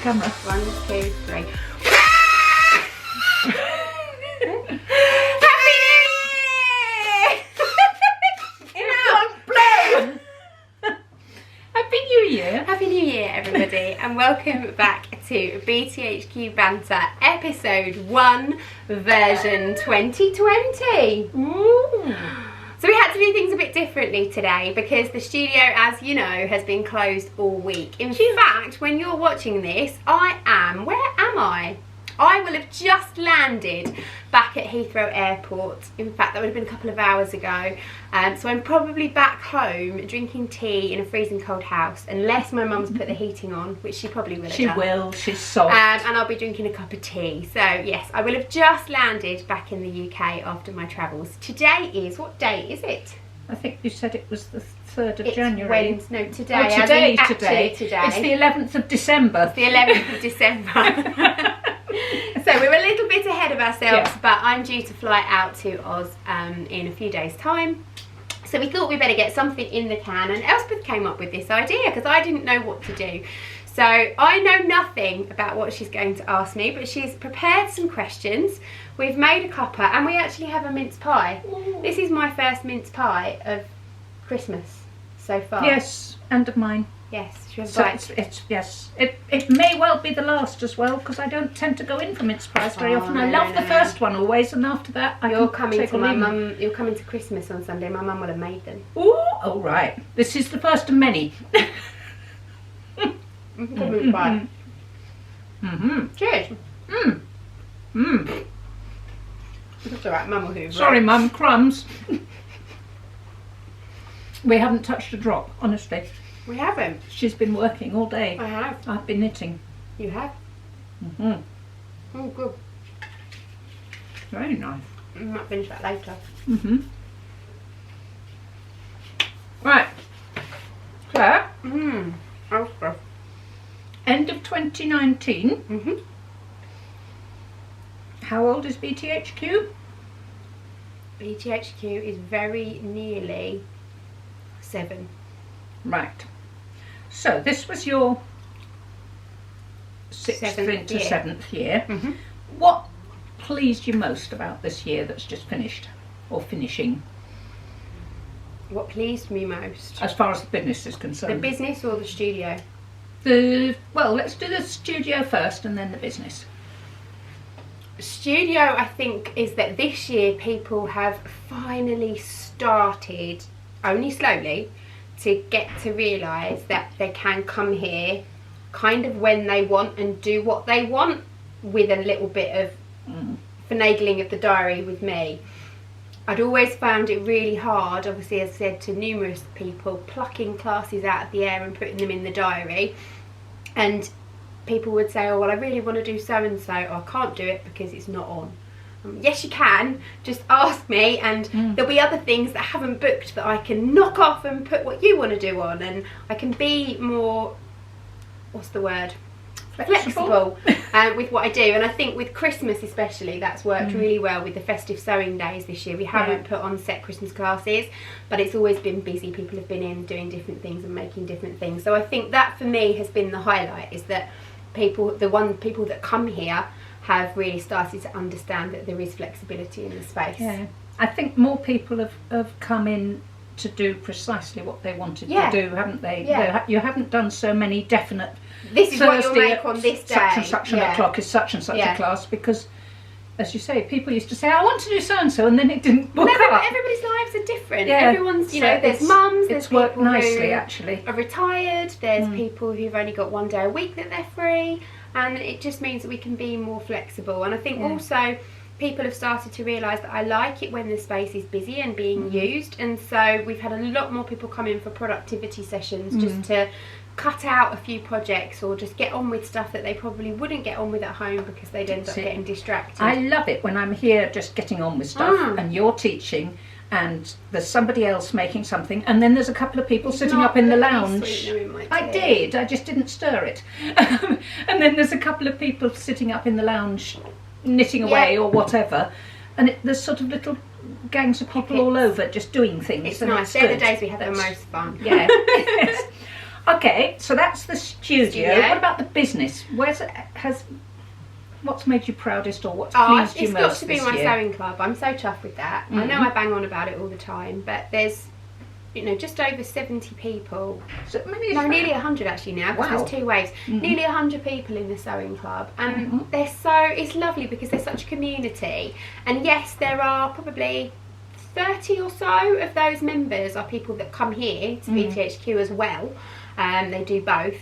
camera. 1, 2, 3. Happy New Year, everybody, and welcome back to BTHQ Banter, episode 1, version 2020. Ooh. So we had to do things a bit differently today because the studio, as you know, has been closed all week. In fact, when you're watching this, where am I? I will have just landed back at Heathrow Airport. In fact, that would have been a couple of hours ago. So I'm probably back home drinking tea in a freezing cold house, unless my mum's put the heating on, which she probably will have She done. will, she's soft. And I'll be drinking a cup of tea. So yes, I will have just landed back in the UK after my travels. Today is, what date is it? I think you said it was the 3rd of January. Wednesday, no, today. Oh, today. Today. It's the 11th of December. It's the 11th of December. So we're a little bit ahead of ourselves, but I'm due to fly out to Oz in a few days' time. So we thought we better get something in the can, and Elspeth came up with this idea because I didn't know what to do. So I know nothing about what she's going to ask me, but she's prepared some questions. We've made a cuppa, and we actually have a mince pie. Ooh. This is my first mince pie of Christmas so far. Yes, and of mine. Yes, so it may well be the last as well, because I don't tend to go in for mince pies very often. I love the first one always, and after that you're coming to my mum. You're coming to Christmas on Sunday. My mum will have made them. Ooh, oh right. This is the first of many. Mm-hmm. Cheers. That's alright, Mum will hoover. Sorry, Mum, crumbs. We haven't touched a drop, honestly. We haven't. She's been working all day. I have. I've been knitting. You have? Oh, good. Very nice. I might finish that later. Right. Claire. Elspeth. End of 2019. How old is BTHQ? BTHQ is very nearly 7. Right. So this was your 6th into 7th year. What pleased you most about this year that's just finished, or finishing? What pleased me most? As far as the business is concerned. The business or the studio? Well, let's do the studio first and then the business. Studio, I think, is that this year people have finally started, only slowly, to get to realise that they can come here kind of when they want and do what they want, with a little bit of finagling of the diary with me. I'd always found it really hard, obviously, as I said to numerous people, plucking classes out of the air and putting them in the diary. And people would say, oh, well, I really want to do so-and-so, or I can't do it because it's not on. Yes, you can. Just ask me, and there'll be other things that haven't booked that I can knock off and put what you want to do on, and I can be more, what's the word? Flexible with what I do. And I think with Christmas especially, that's worked really well with the festive sewing days this year. We haven't put on set Christmas classes, but it's always been busy. People have been in doing different things and making different things. So I think that for me has been the highlight, is that people that come here have really started to understand that there is flexibility in the space. Yeah, I think more people have come in to do precisely what they wanted to do, haven't they? Yeah. You haven't done so many definite, this is what you'll make on this day, such and such an o'clock is such and such a class, because, as you say, people used to say, I want to do so and so, and then it didn't book up. Everybody's lives are different. Everyone's, there's mums, there's people worked nicely, actually. Are retired, there's people who've only got 1 day a week that they're free, and it just means that we can be more flexible. And I think also people have started to realise that I like it when the space is busy and being used, and so we've had a lot more people come in for productivity sessions just to cut out a few projects or just get on with stuff that they probably wouldn't get on with at home because they'd end up getting distracted. I love it when I'm here just getting on with stuff and you're teaching and there's somebody else making something, and then there's a couple of people sitting up in the lounge. I did, I just didn't stir it. And then there's a couple of people sitting up in the lounge knitting away or whatever, and there's sort of little gangs of people all over just doing things. It's nice. They're the days we have the most fun. Yeah. Yes. Okay, so that's the studio. What about the business? What's made you proudest, or what's pleased you most this year? It's got to be my sewing club. I'm so chuffed with that. I know I bang on about it all the time, but there's, just over 70 people. So nearly 100 actually now, because there's 2 waves. Nearly 100 people in the sewing club, and it's lovely because there's such a community. And yes, there are probably 30 or so of those members are people that come here to BTHQ as well. They do both.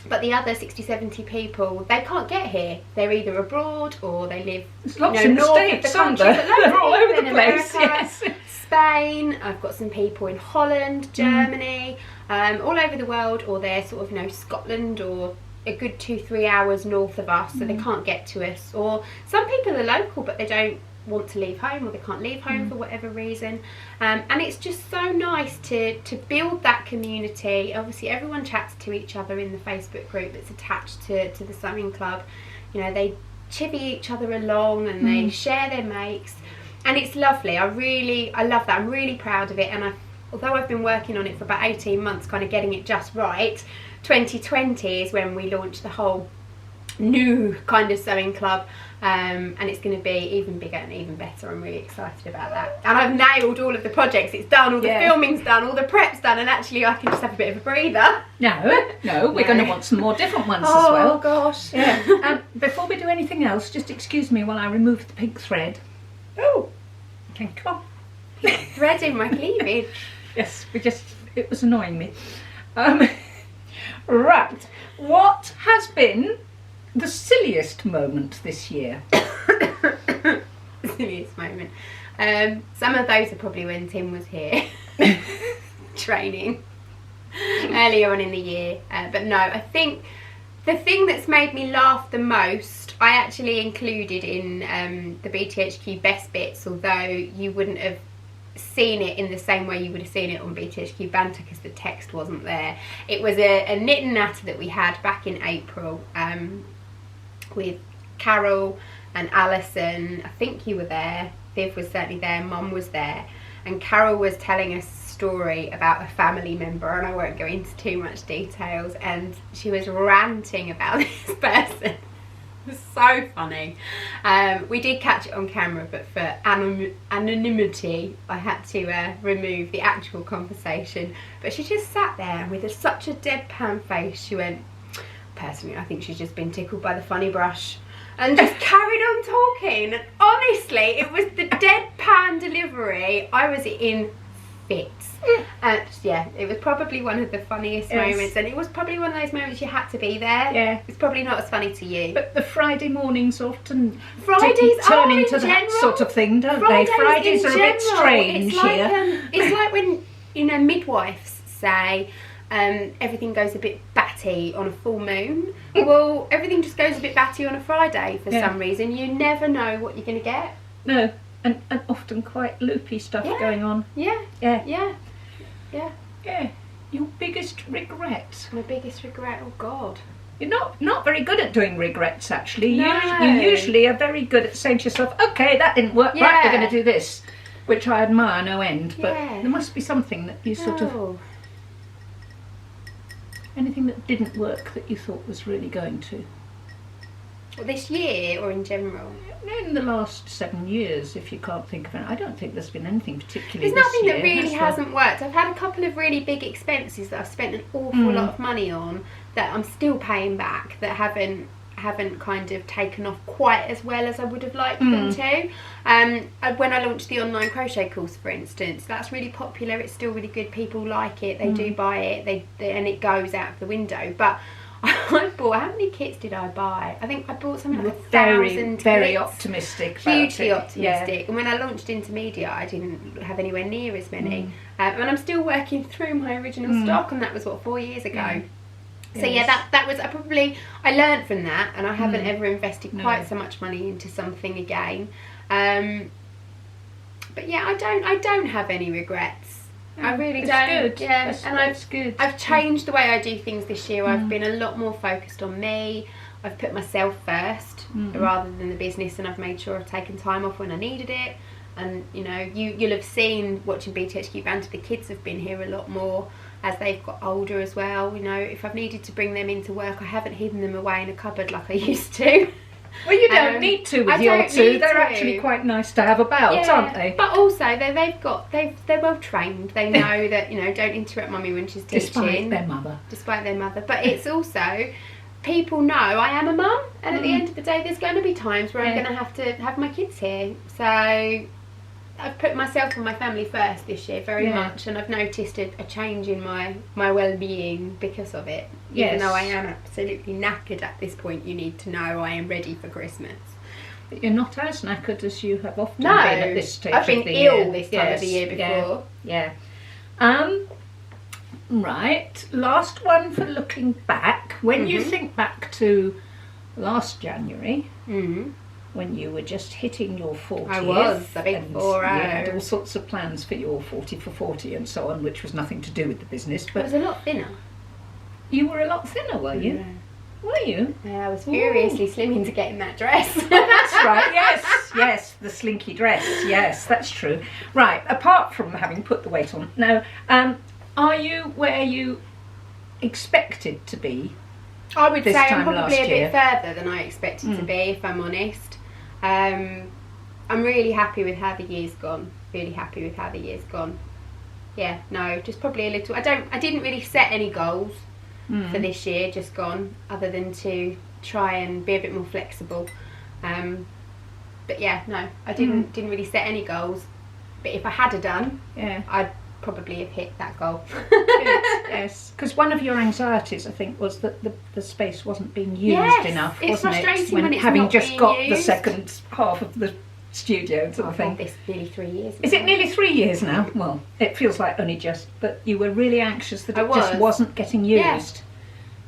But the other 60, 70 people, they can't get here. They're either abroad or they live north of the country. They're all over the place. Yes. Spain. I've got some people in Holland, Germany, all over the world, or they're sort of Scotland or a good 2-3 hours north of us, so they can't get to us. Or some people are local, but they don't want to leave home, or they can't leave home for whatever reason, and it's just so nice to build that community. Obviously everyone chats to each other in the Facebook group that's attached to the sewing club. They chivvy each other along, and they share their makes, and it's lovely. I love that. I'm really proud of it, and although I've been working on it for about 18 months, kind of getting it just right, 2020 is when we launched the whole new kind of sewing club, and it's going to be even bigger and even better. I'm really excited about that, and I've nailed all of the projects. It's done, all the filming's done, all the prep's done, and actually I can just have a bit of a breather. No, we're going to want some more different ones as well. Oh gosh. Before we do anything else, just excuse me while I remove the pink thread. Oh, okay, come on. Thread in my cleavage. Yes, it was annoying me. Right, what has been the silliest moment this year? Silliest moment. Some of those are probably when Tim was here training earlier on in the year. But no, I think the thing that's made me laugh the most, I actually included in the BTHQ best bits, although you wouldn't have seen it in the same way you would have seen it on BTHQ Banter because the text wasn't there. It was a knit and natter that we had back in April, with Carol and Alison. I think you were there. Viv was certainly there. Mum was there, and Carol was telling us a story about a family member, and I won't go into too much details, and she was ranting about this person. It was so funny. We did catch it on camera, but for anonymity I had to remove the actual conversation. But she just sat there with such a deadpan face. She went, personally, I think she's just been tickled by the funny brush, and just carried on talking. And honestly, it was the deadpan delivery. I was in fits. And yeah, it was probably one of the funniest moments, and it was probably one of those moments you had to be there. Yeah. It's probably not as funny to you. But the Friday mornings often Fridays turn into that sort of thing, don't they? Fridays are a bit strange here. It's like when, midwives say, everything goes a bit batty on a full moon. Well, everything just goes a bit batty on a Friday for some reason. You never know what you're going to get. No, and often quite loopy stuff going on. Yeah. Your biggest regret? My biggest regret? Oh God. You're not very good at doing regrets, actually. No. You usually are very good at saying to yourself, okay, that didn't work, right, we're going to do this, which I admire no end. But there must be something that you sort of... Anything that didn't work that you thought was really going to? Well, this year or in general? In the last 7 years, if you can't think of it. I don't think there's been anything particularly There's nothing this that year, really hasn't worked. I've had a couple of really big expenses that I've spent an awful lot of money on that I'm still paying back, that haven't kind of taken off quite as well as I would have liked them to. When I launched the online crochet course, for instance, that's really popular. It's still really good. People like it. They do buy it. And it goes out of the window. But I bought, how many kits did I buy? I think I bought something like 1,000 very kits. Optimistic. Hugely optimistic. Yeah. And when I launched Intermediate, I didn't have anywhere near as many. And I'm still working through my original stock, and that was 4 years ago. So yeah, that was I learned from that, and I haven't ever invested quite so much money into something again. But yeah, I don't have any regrets. I really don't. Good. Yeah, That's good. I've changed the way I do things this year. I've been a lot more focused on me. I've put myself first rather than the business, and I've made sure I've taken time off when I needed it. And you'll have seen watching BTHQ Banter, the kids have been here a lot more. as they've got older as well. You know, if I've needed to bring them into work, I haven't hidden them away in a cupboard like I used to. Well, you don't need to with your two. They're actually quite nice to have about, aren't they? But also, they're well trained. They know that, you know, don't interrupt mummy when she's teaching. Despite their mother. Despite their mother. But it's also, people know I am a mum, and at the end of the day, there's going to be times where I'm going to have my kids here. So I've put myself and my family first this year very much, and I've noticed a change in my well-being because of it. Even though I am absolutely knackered at this point, you need to know I am ready for Christmas. But you're not as knackered as you have often been at this stage of the year. I've been ill this time of the year before. Yeah. Right, last one for looking back. When you think back to last January, when you were just hitting your 40th. I was, the big 40. You had all sorts of plans for your 40 for 40 and so on, which was nothing to do with the business. But I was a lot thinner. You were a lot thinner, were you? Yeah. Were you? Yeah, I was furiously slimming to get in that dress. That's right, yes, the slinky dress, yes, that's true. Right, apart from having put the weight on, now, are you where you expected to be? I would say I'm probably a bit further than I expected to be, if I'm honest. I'm really happy with how the year's gone. Yeah, no, just probably a little. I didn't really set any goals for this year, just gone, other than to try and be a bit more flexible. But yeah, no, I didn't really set any goals. But if I had done, I'd probably have hit that goal. Yes, because one of your anxieties, I think, was that the space wasn't being used enough, wasn't it? When it's having not just being got used. the second half of the studio sort of thing. I've had this nearly 3 years. Is it nearly 3 years now? Well, it feels like only just, but you were really anxious that it just wasn't getting used.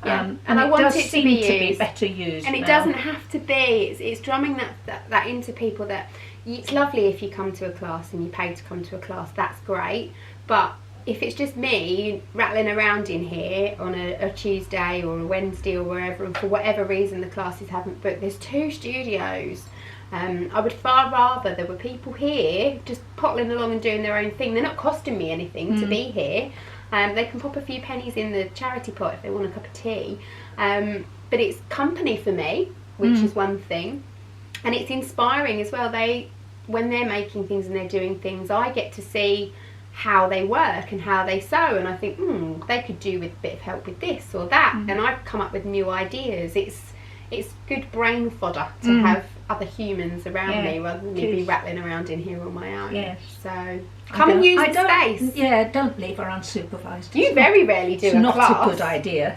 And I it want does it to seem be to be used. better used And it now. doesn't have to be. It's drumming that into people that it's lovely if you come to a class and you pay to come to a class. That's great. But if it's just me rattling around in here on a Tuesday or a Wednesday or wherever, and for whatever reason the classes haven't booked, there's 2 studios. I would far rather there were people here just pottling along and doing their own thing. They're not costing me anything to be here. They can pop a few pennies in the charity pot if they want a cup of tea. But it's company for me, which is one thing. And it's inspiring as well. When they're making things and they're doing things, I get to see how they work and how they sew, and I think they could do with a bit of help with this or that, and I've come up with new ideas. It's good brain fodder to have other humans around me rather than me be rattling around in here on my own. Yes. So come and use the space. Yeah, don't leave her unsupervised. You very rarely do it's a not class. a good idea.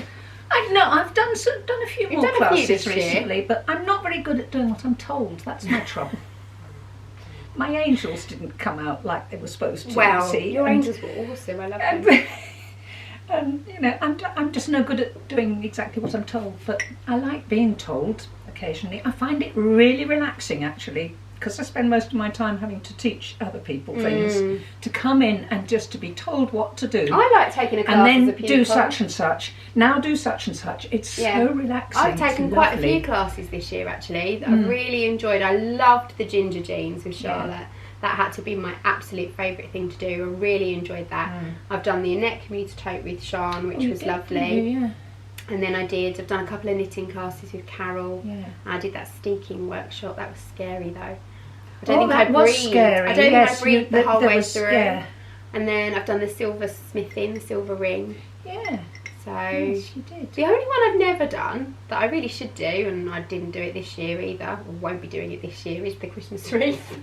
I've done a few more classes recently, but I'm not very good at doing what I'm told. That's my trouble. My angels didn't come out like they were supposed to. Well, see, your angels were awesome. I love them. And you know, I'm just no good at doing exactly what I'm told, but I like being told occasionally. I find it really relaxing, actually, because I spend most of my time having to teach other people things, to come in and just to be told what to do. I like taking a class and then as a pupil. do such and such. Now do such and such. It's so relaxing. I've taken quite a few classes this year, actually, that I've really enjoyed. I loved the ginger jeans with Charlotte. That had to be my absolute favourite thing to do. I really enjoyed that. I've done the Annette commuter tote with Sian, which was lovely. And then I've done a couple of knitting classes with Carol. I did that steeking workshop. That was scary though. I don't think I breathed. I don't think I breathed the whole way through. And then I've done the silver smithing, the silver ring. So yes, you did. The only one I've never done that I really should do, and I didn't do it this year either, or won't be doing it this year, is the Christmas wreath.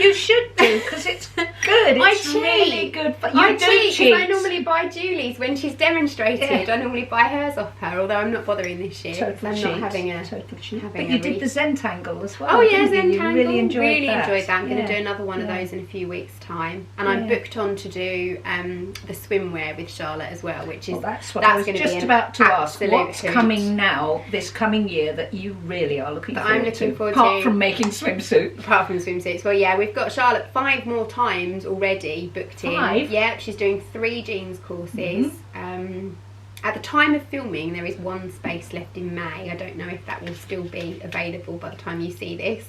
You should do, because it's good. It's really good. But you do cheat. I normally buy Julie's when she's demonstrated. I normally buy hers off her, although I'm not bothering this year. Total cheat. I'm not having a total cheat. having But you a did the Zentangle as well. Oh yeah, didn't you? Zentangle. You really enjoyed that. I'm going to do another one of those in a few weeks' time, and I'm booked on to do the swimwear with Charlotte as well, which is that's what I was just about to ask. What's coming now, this coming year, that you really are looking forward to? Apart from making swimsuits. Apart from swimsuits. Well, yeah, we've got Charlotte 5 more times already booked in. 5? Yeah, she's doing 3 jeans courses. At the time of filming, there is 1 space left in May. I don't know if that will still be available by the time you see this.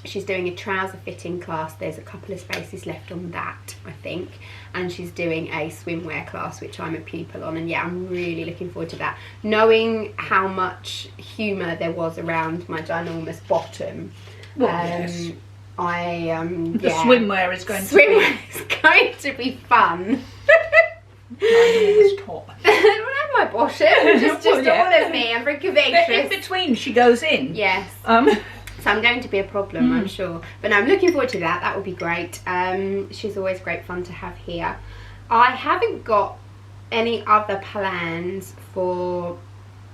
She's doing a trouser fitting class. There's a couple of spaces left on that, I think, and she's doing a swimwear class, which I'm a pupil on, and yeah, I'm really looking forward to that. Knowing how much humour there was around my ginormous bottom, Well, yes. The swimwear is going to be fun. Ginormous top. I have my bottom, just all of me. I'm very curvaceous. In between, she goes in. Yes. So I'm going to be a problem, I'm sure. But no, I'm looking forward to that. That will be great. She's always great fun to have here. I haven't got any other plans for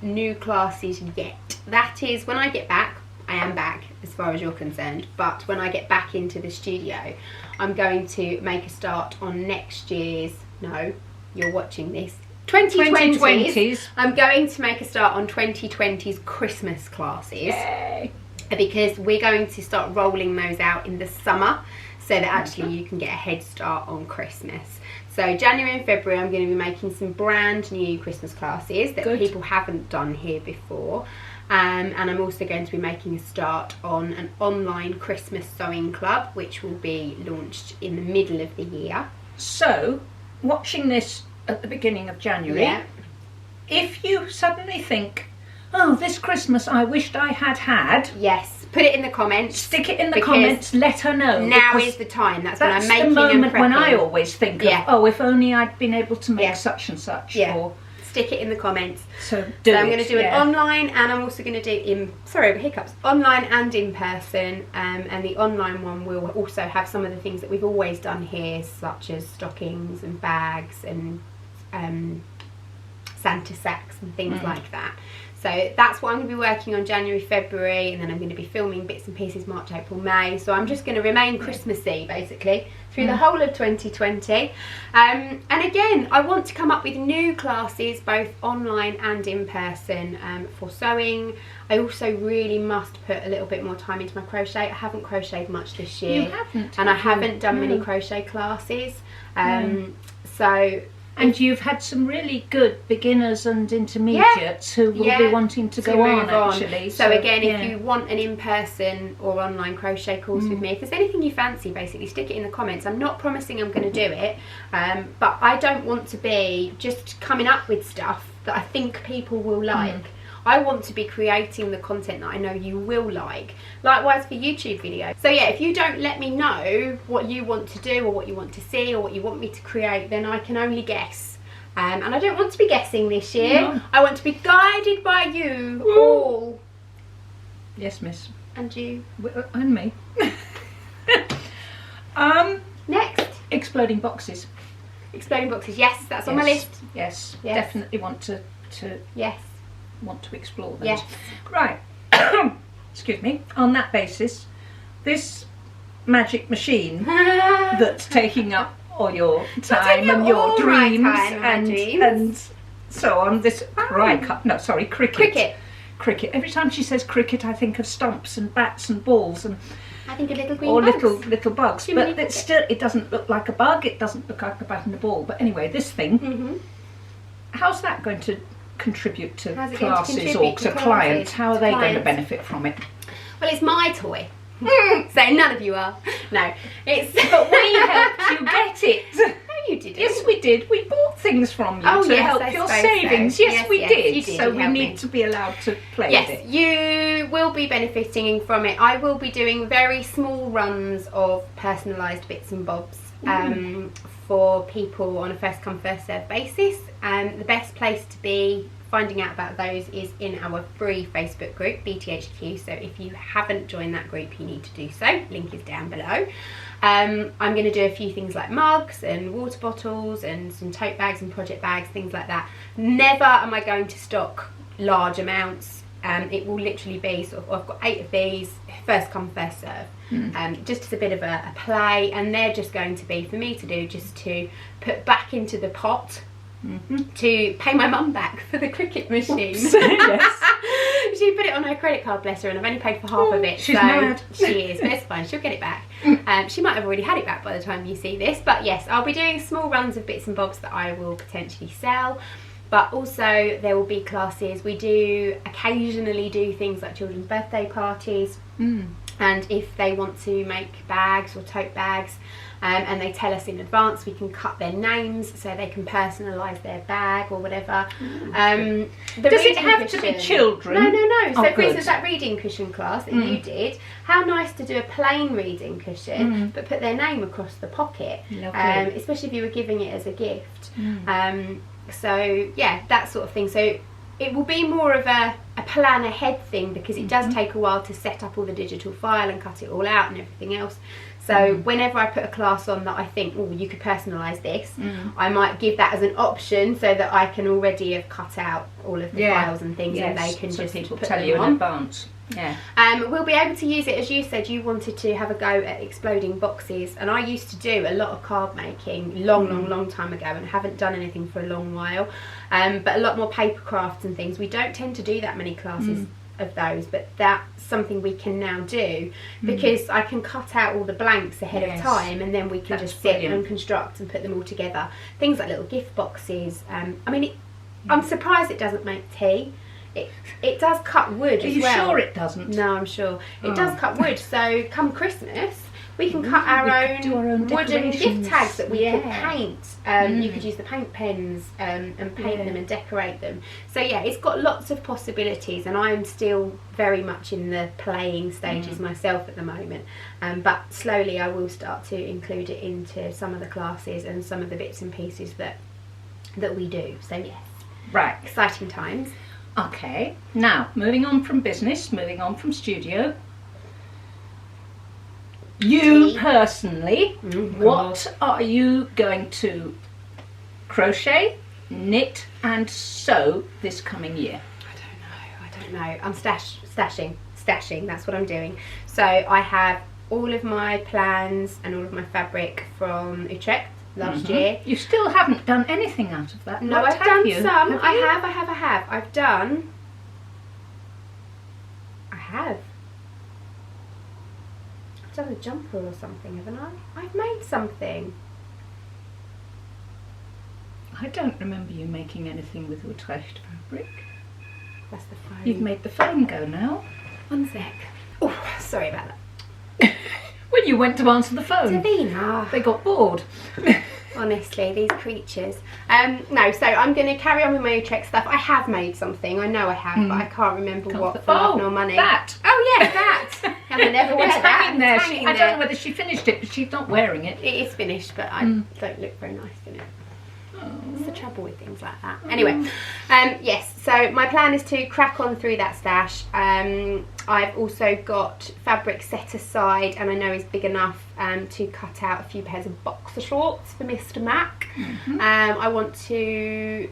new classes yet. That is, when I get back, I am back as far as you're concerned, but when I get back into the studio, I'm going to make a start on next year's, no, you're watching this, 2020s. I'm going to make a start on 2020's Christmas classes. Yay. Because we're going to start rolling those out in the summer, so that actually you can get a head start on Christmas. So January and February I'm going to be making some brand new Christmas classes that people haven't done here before. And I'm also going to be making a start on an online Christmas sewing club, which will be launched in the middle of the year. So, watching this at the beginning of January, if you suddenly think, oh, this Christmas I wished I had. Yes, put it in the comments. Stick it in the comments, let her know. Now is the time. That's when I'm making and prepping. That's the moment when I always think of, oh, if only I'd been able to make such and such. Yeah. Or, stick it in the comments. So I'm going to do it online, and I'm also going to do online and in person. And the online one will also have some of the things that we've always done here, such as stockings and bags and Santa sacks and things like that. So that's what I'm going to be working on January, February, and then I'm going to be filming bits and pieces March, April, May. So I'm just going to remain Christmassy, basically, through the whole of 2020. And again, I want to come up with new classes, both online and in person, for sewing. I also really must put a little bit more time into my crochet. I haven't crocheted much this year. You haven't. And I haven't done many crochet classes. So... And you've had some really good beginners and intermediates who will be wanting to go on, actually. So again, if you want an in-person or online crochet course with me, if there's anything you fancy, basically stick it in the comments. I'm not promising I'm going to do it, but I don't want to be just coming up with stuff that I think people will like. I want to be creating the content that I know you will like. Likewise for YouTube videos. So yeah, if you don't let me know what you want to do or what you want to see or what you want me to create, then I can only guess. And I don't want to be guessing this year. No. I want to be guided by you all. Yes, miss. And you. And me. Next. Exploding boxes. Exploding boxes, yes, that's on my list. Yes, definitely want to want to explore those. Yes. Right. Excuse me. On that basis, this magic machine that's taking up all your time and your dreams and so on. This Cricut. Cricut. Every time she says cricket, I think of stumps and bats and balls and I think of little green bugs. Or little bugs. But it doesn't look like a bug. It doesn't look like a bat and a ball. But anyway, this thing. How's that going to contribute to classes or to clients? How are they going to benefit from it? Well, it's my toy. So none of you are. No, it's. But we helped you get it. No, you didn't. Yes, we did. We bought things from you to help your savings. So. Yes, we did. You did. So we need to be allowed to play with it. Yes, you will be benefiting from it. I will be doing very small runs of personalised bits and bobs for people on a first come first serve basis. The best place to be finding out about those is in our free Facebook group, BTHQ. So if you haven't joined that group, you need to do so. Link is down below. I'm going to do a few things like mugs and water bottles and some tote bags and project bags, things like that. Never am I going to stock large amounts. It will literally be sort of, I've got 8 of these, first come first serve, just as a bit of a play, and they're just going to be for me to do, just to put back into the pot to pay my mum back for the Cricut machine. Yes. She put it on her credit card, bless her, and I've only paid for half of it. She's mad. She is, but it's fine, she'll get it back. She might have already had it back by the time you see this, but yes, I'll be doing small runs of bits and bobs that I will potentially sell. But also there will be classes. We do occasionally do things like children's birthday parties. And if they want to make bags or tote bags, and they tell us in advance, we can cut their names so they can personalise their bag or whatever. Does it have to be children? No. So for instance, that reading cushion class that you did, how nice to do a plain reading cushion, but put their name across the pocket, especially if you were giving it as a gift. So yeah, that sort of thing. So it will be more of a plan ahead thing, because it does take a while to set up all the digital file and cut it all out and everything else. So whenever I put a class on that I think, oh, you could personalise this, I might give that as an option so that I can already have cut out all of the files and things, and they can just people put tell them you on. in advance. Yeah. We'll be able to use it, as you said, you wanted to have a go at exploding boxes, and I used to do a lot of card making long time ago, and haven't done anything for a long while, but a lot more paper crafts and things. We don't tend to do that many classes of those, but that's something we can now do, because I can cut out all the blanks ahead of time, and then we can just sit and construct and put them all together. Things like little gift boxes. I mean, I'm surprised it doesn't make tea. It does cut wood as well. Are you sure it doesn't? No, I'm sure. It does cut wood, so come Christmas we can cut our own wooden gift tags that we could paint. You could use the paint pens and paint them and decorate them. So yeah, it's got lots of possibilities, and I'm still very much in the playing stages myself at the moment. But slowly I will start to include it into some of the classes and some of the bits and pieces that we do. So yes. Right. Exciting times. Okay, now moving on from business, moving on from studio. You personally, what are you going to crochet, knit and sew this coming year? I don't know. I'm stashing, that's what I'm doing. So I have all of my plans and all of my fabric from Utrecht last year. You still haven't done anything out of that? No, I've done some. I have. I've done a jumper or something, haven't I? I've made something. I don't remember you making anything with Utrecht fabric. That's the phone. You've made the phone go now. One sec. Oh, sorry about that. When you went to answer the phone. Davina. They got bored. Honestly, these creatures. No, so I'm going to carry on with my Utrecht stuff. I have made something. I know I have, but I can't remember what for love nor money. That. Oh yes, that. And I never wear that. Hanging there. I don't know whether she finished it, but she's not wearing it. It is finished, but I don't look very nice in it. That's the trouble with things like that. Anyway, yes, so my plan is to crack on through that stash. I've also got fabric set aside, and I know is big enough to cut out a few pairs of boxer shorts for Mr. Mac. I want to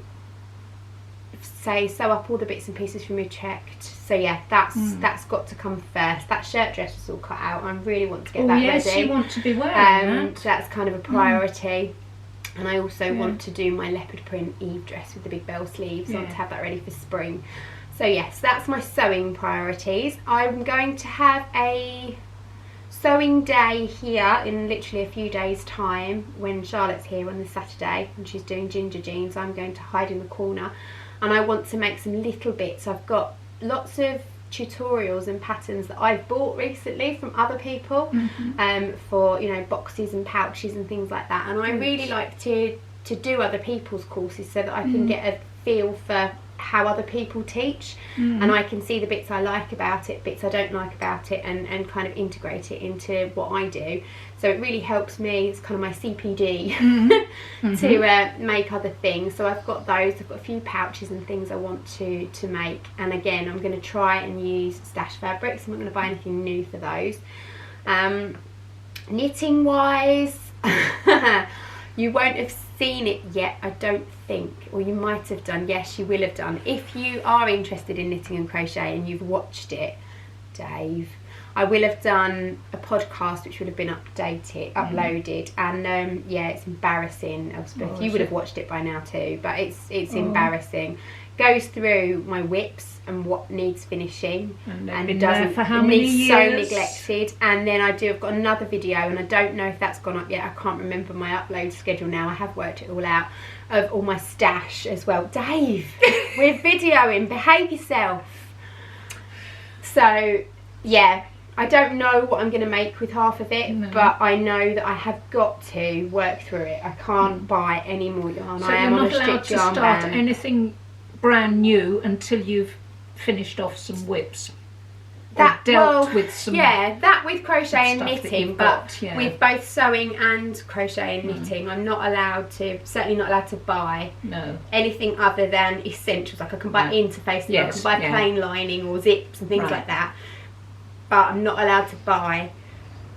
sew up all the bits and pieces from Utrecht. So yeah, that's got to come first. That shirt dress was all cut out. I really want to get that ready. Yes, you want to be wearing that. That's kind of a priority. And I also want to do my leopard print Eve dress with the big bell sleeves. I want to have that ready for spring. So yes, that's my sewing priorities. I'm going to have a sewing day here in literally a few days' time when Charlotte's here on the Saturday and she's doing ginger jeans. I'm going to hide in the corner and I want to make some little bits. I've got lots of tutorials and patterns that I've bought recently from other people for, you know, boxes and pouches and things like that, and I really like to do other people's courses so that I can get a feel for how other people teach and I can see the bits I like about it, bits I don't like about it, and kind of integrate it into what I do. So it really helps me, it's kind of my CPD to make other things. So I've got those, I've got a few pouches and things I want to make, and again I'm going to try and use stash fabrics. I'm not going to buy anything new for those. Knitting wise, you won't have seen it yet, I don't think, or you might have done. Yes, you will have done. If you are interested in knitting and crochet and you've watched it, Dave, I will have done a podcast which would have been uploaded, and yeah, it's embarrassing, Elspeth. You would have watched it by now too, but it's embarrassing. Goes through my whips and what needs finishing, and doesn't, for how many needs years? So neglected. And then I've got another video, and I don't know if that's gone up yet. I can't remember my upload schedule now. I have worked it all out, of all my stash as well. Dave, we're videoing, behave yourself. So yeah, I don't know what I'm going to make with half of it, but I know that I have got to work through it. I can't buy any more yarn. So I am you're on not a allowed strict to yarn start ban. anything brand new until you've finished off some whips. That dealt with some that with crochet and knitting, but got, with both sewing and crochet and knitting, I'm not allowed to, certainly not allowed to buy anything other than essentials. Like I can buy interfacing, I can buy plain lining or zips and things like that, but I'm not allowed to buy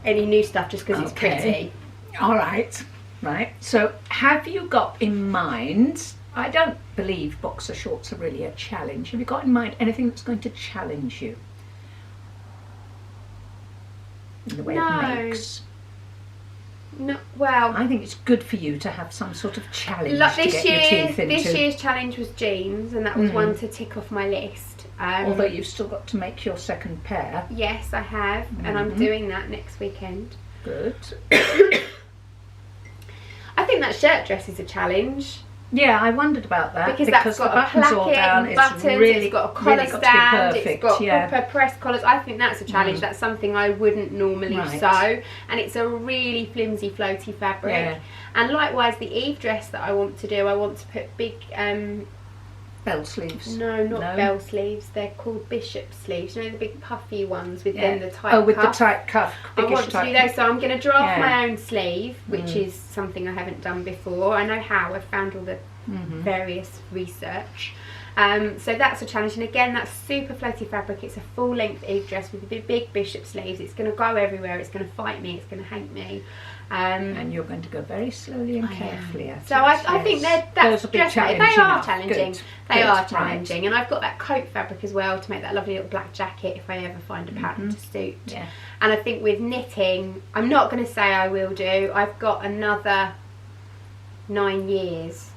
any new stuff just because it's pretty. All right, right. So have you got in mind, I don't believe boxer shorts are really a challenge. Have you got in mind anything that's going to challenge you? In the way of makes. No, well, I think it's good for you to have some sort of challenge like to get your teeth into. This year's challenge was jeans, and that was one to tick off my list. Although you've still got to make your second pair. Yes, I have, and I'm doing that next weekend. Good. I think that shirt dress is a challenge. Yeah, I wondered about that because that's got a placket and buttons, it's got a collar stand, it's got proper press collars. I think that's a challenge. That's something I wouldn't normally sew, and it's a really flimsy floaty fabric. And likewise the Eve dress that I want to do, I want to put big bell sleeves. No, not bell sleeves. They're called bishop sleeves. You know, the big puffy ones with then the tight cuff. Oh, with cuff. the tight cuff. I want to do those. So I'm going to draw off my own sleeve, which is something I haven't done before. I know how. I've found all the various research. So that's a challenge. And again, that's super floaty fabric. It's a full length Eve dress with the big bishop sleeves. It's going to go everywhere. It's going to fight me. It's going to hate me. And you're going to go very slowly and carefully. So I think that's dress they are challenging. They are challenging, and I've got that coat fabric as well to make that lovely little black jacket if I ever find a pattern to suit. And I think with knitting, I'm not going to say I will do. I've got another 9 years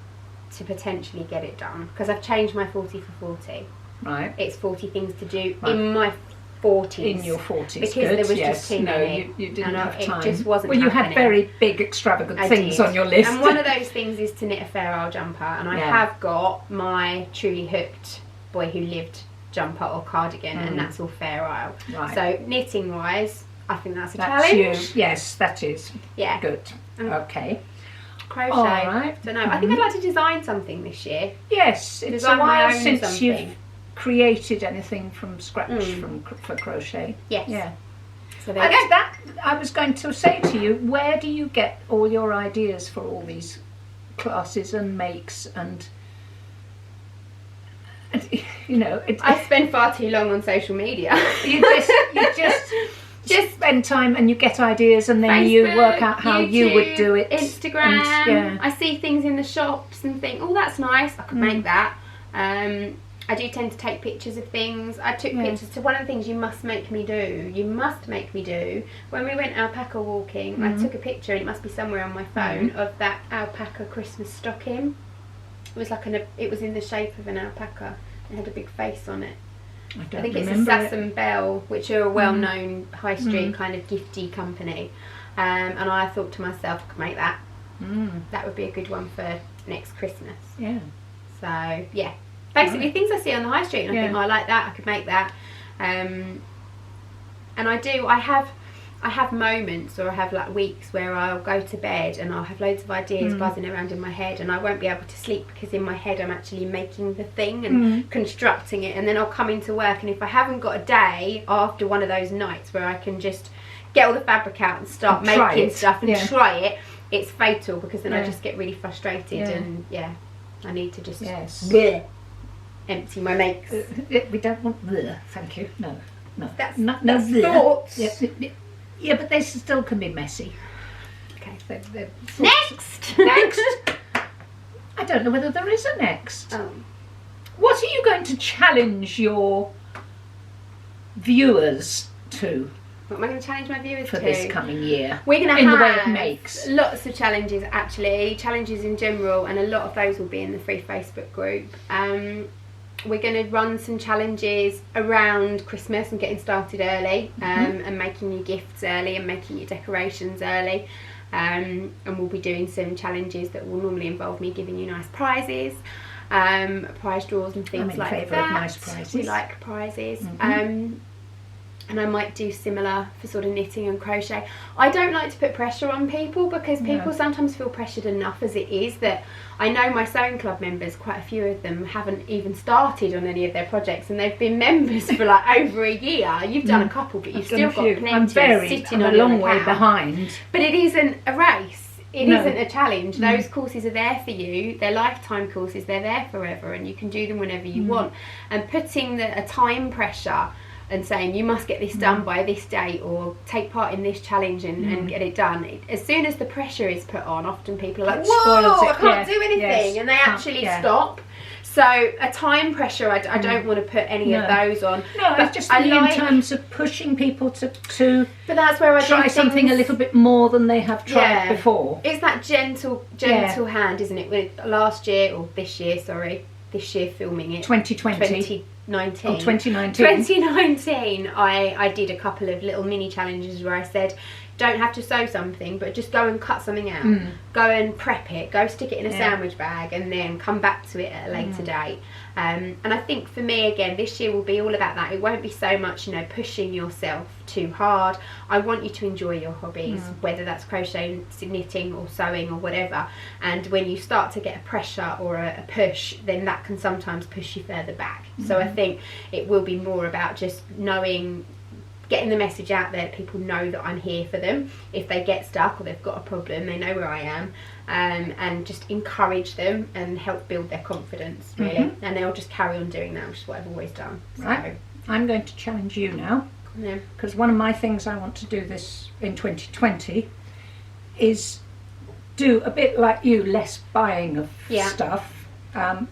to potentially get it done because I've changed my 40 for 40. Right. It's 40 things to do in my 40s. In your 40s, because there was just too many. You didn't have time. It just wasn't. Well, you happening. had very big, extravagant things on your list. And one of those things is to knit a Fair Isle jumper, and I have got my truly hooked Boy Who Lived jumper or cardigan, and that's all Fair Isle. Right. So knitting wise, I think that's a challenge. Yes, that is. Yeah. Good. Okay. Crochet. All right. Don't know. I think I'd like to design something this year. Yes, it's a while since you've created anything from scratch for crochet. Yes. Yeah. So there you go. I was going to say to you, where do you get all your ideas for all these classes and makes and you know? I spend far too long on social media. you just spend time and you get ideas and then Facebook, you work out how YouTube, you would do it. Instagram. And, I see things in the shops and think, oh, that's nice. I could make that. I do tend to take pictures of things. I took pictures. So one of the things you must make me do, when we went alpaca walking, I took a picture, and it must be somewhere on my phone, of that alpaca Christmas stocking. It was like it was in the shape of an alpaca. It had a big face on it. I think it's a Sass and Bell, which are a well-known high street kind of gifty company. And I thought to myself, I could make that. That would be a good one for next Christmas. Yeah. So, yeah. Basically, things I see on the high street, and I think, oh, I like that, I could make that. And I have moments, or I have like weeks where I'll go to bed and I'll have loads of ideas buzzing around in my head, and I won't be able to sleep because in my head I'm actually making the thing and constructing it, and then I'll come into work, and if I haven't got a day after one of those nights where I can just get all the fabric out and start making stuff and try it, it's fatal, because then I just get really frustrated and I need to just empty my makes. We don't want thank you. No. That's thoughts. Yeah, but they still can be messy. Okay. They're next. I don't know whether there is a next. Oh. What are you going to challenge your viewers to? What am I going to challenge my viewers for to? this coming year? We're going to in have the way of makes. Lots of challenges, actually. Challenges in general, and a lot of those will be in the free Facebook group. We're going to run some challenges around Christmas and getting started early, and making your gifts early and making your decorations early. And we'll be doing some challenges that will normally involve me giving you nice prizes, prize draws and things like that. Of nice prizes. We like prizes. And I might do similar for sort of knitting and crochet. I don't like to put pressure on people, because people sometimes feel pressured enough as it is. That I know my sewing club members, quite a few of them haven't even started on any of their projects, and they've been members for like over a year. You've done a couple, but you've still got plenty sitting on a long way behind. But it isn't a race. It isn't a challenge. Those courses are there for you. They're lifetime courses. They're there forever, and you can do them whenever you want. And putting a time pressure and saying you must get this done by this date, or take part in this challenge and get it done. As soon as the pressure is put on, often people are like, whoa, I can't do anything, and they actually stop. So a time pressure, I don't want to put any of those on. No, but just in terms of pushing people to but that's where I try something a little bit more than they have tried before. It's that gentle hand, isn't it? With last year, or this year filming it. 2019. Oh, 2019. 2019, I did a couple of little mini challenges where I said, don't have to sew something, but just go and cut something out. Go and prep it, go stick it in a sandwich bag, and then come back to it at a later date. And I think for me, again, this year will be all about that. It won't be so much, you know, pushing yourself too hard. I want you to enjoy your hobbies, whether that's crocheting, knitting, or sewing, or whatever. And when you start to get a pressure or a push, then that can sometimes push you further back. So I think it will be more about just knowing, getting the message out there. People know that I'm here for them. If they get stuck or they've got a problem, they know where I am. And just encourage them and help build their confidence, really. And they'll just carry on doing that, which is what I've always done. Right. I'm going to challenge you now, because one of my things I want to do this in 2020 is do a bit like you, less buying of stuff,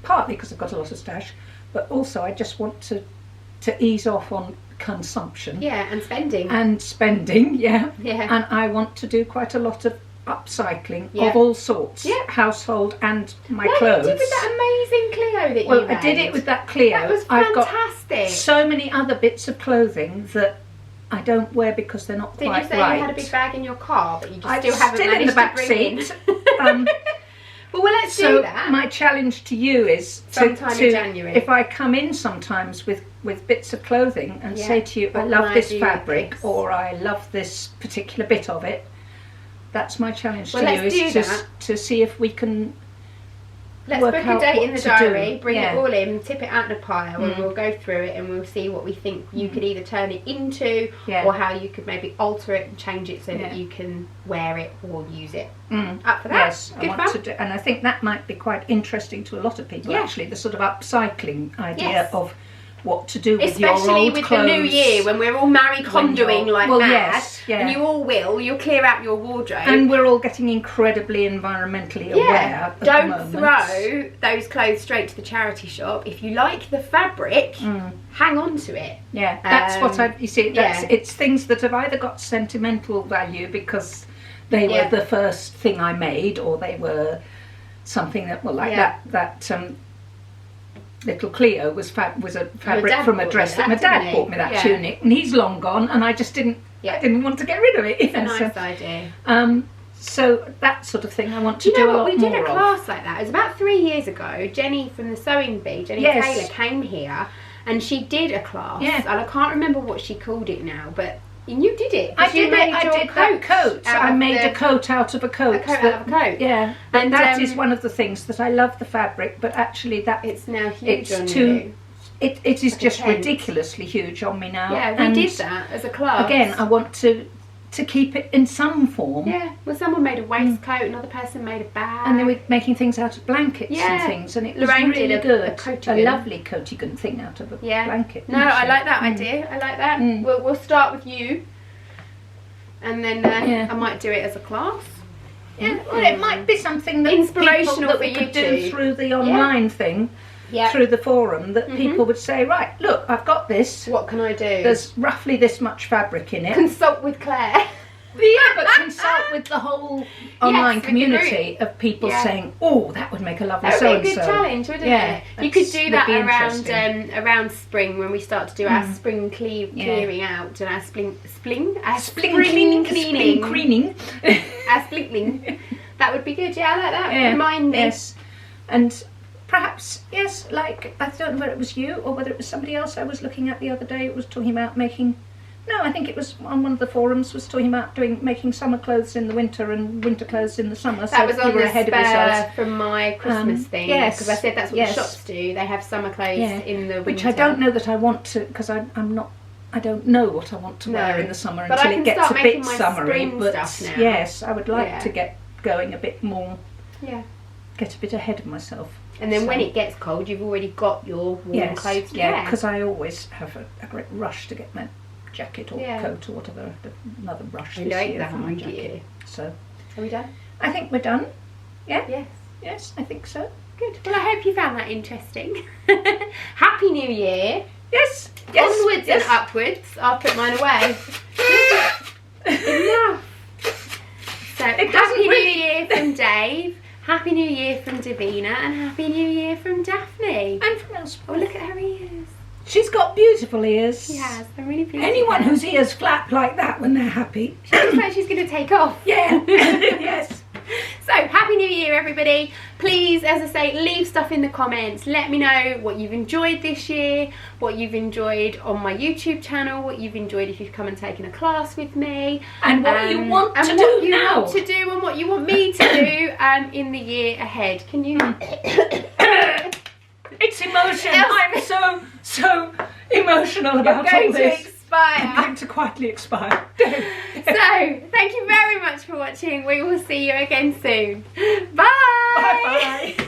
partly because I've got a lot of stash, but also I just want to ease off on consumption. And spending. And I want to do quite a lot of upcycling of all sorts, household and my clothes. What did you do with that amazing Clio that you made? I did it with that Clio. That was fantastic. I've got so many other bits of clothing that I don't wear because they're not quite right. Did you say you had a big bag in your car, but you just still haven't managed to bring in? Well, let's do that. My challenge to you is sometime in January. If I come in sometimes with bits of clothing and say to you, I love this fabric, or I love this particular bit of it, that's my challenge to you, is to see if we can Let's book a date in the diary, bring it all in, tip it out in a pile, and we'll go through it and we'll see what we think you could either turn it into, or how you could maybe alter it and change it so that you can wear it or use it. Up for that? Yes, I want to do, and I think that might be quite interesting to a lot of people, actually, the sort of upcycling idea of what to do with your old clothes. Especially with the new year, when we're all Marie Kondoing like mad, and you all you'll clear out your wardrobe. And we're all getting incredibly environmentally aware at the moment. Don't throw those clothes straight to the charity shop. If you like the fabric, hang on to it. Yeah, that's what you see, it's things that have either got sentimental value because they were the first thing I made, or they were something that, well, like that little Clio was a fabric from a dress that my dad bought me, that tunic, and he's long gone, and I just didn't want to get rid of it. It's a nice idea. So that sort of thing I want to do a lot more of. We did a class like that. It was about 3 years ago. Jenny from the Sewing Bee, Jenny Taylor, came here, and she did a class. And I can't remember what she called it now, but you did it. I did that coat. I made a coat out of a coat. A coat out of a coat. Yeah, and that is one of the things that I love the fabric, but actually it's now huge on you. It is just ridiculously huge on me now. Yeah, we did that as a class. Again, I want to keep it in some form. Yeah, well, someone made a waistcoat, another person made a bag, and they were making things out of blankets and things, and it was really good. A lovely coatigan thing out of a blanket. No, I like that idea. I like that. We'll start with you, and then I might do it as a class. Yeah, well, it might be something that inspirational we could do through the online thing. Through the forum, that people would say, right, look, I've got this. What can I do? There's roughly this much fabric in it. Consult with Claire. But consult with the whole online community of people saying, oh, that would make a lovely so-and-so. That would be a good challenge, wouldn't it? You could do that around spring, when we start to do our spring clearing out and our spring cleaning. Our spring cleaning. That would be good. Yeah, I like that. Remind me. Yes. And perhaps, like, I don't know whether it was you or whether it was somebody else I was looking at the other day. It was talking about making No, I think it was on one of the forums was talking about making summer clothes in the winter and winter clothes in the summer. That was on you were the ahead of spur yourselves. from my Christmas thing. Yes, because I said that's what yes. the shops do. They have summer clothes in the winter. Which I don't know that I want to, because I'm not. I don't know what I want to wear in the summer but until it gets a bit summery. But yes, I would like to get going a bit more. Yeah. Get a bit ahead of myself. And then when it gets cold, you've already got your warm clothes to wear. Yeah, because I always have a great rush to get my jacket or coat or whatever. Another rush this year for my jacket. So, are we done? I think we're done. Yeah? Yes. Yes, I think so. Good. Well, I hope you found that interesting. Happy New Year. Yes. Yes. Onwards and upwards. I'll put mine away. Enough. So, Happy New Year from Dave. Happy New Year from Davina, and Happy New Year from Daphne. And from Elspeth. Oh, look at her ears. She's got beautiful ears. She has. They're really beautiful. Anyone whose ears flap like that when they're happy. She looks like she's going to take off. Yeah. Yes. So, Happy New Year, everybody. Please, as I say, leave stuff in the comments. Let me know what you've enjoyed this year, what you've enjoyed on my YouTube channel, what you've enjoyed if you've come and taken a class with me. And what you want to do now. And what you want to do and what you want me to do in the year ahead. Can you... It's emotion. I'm so emotional about all this. I'm going to quietly expire. So, thank you very much for watching. We will see you again soon. Bye! Bye-bye.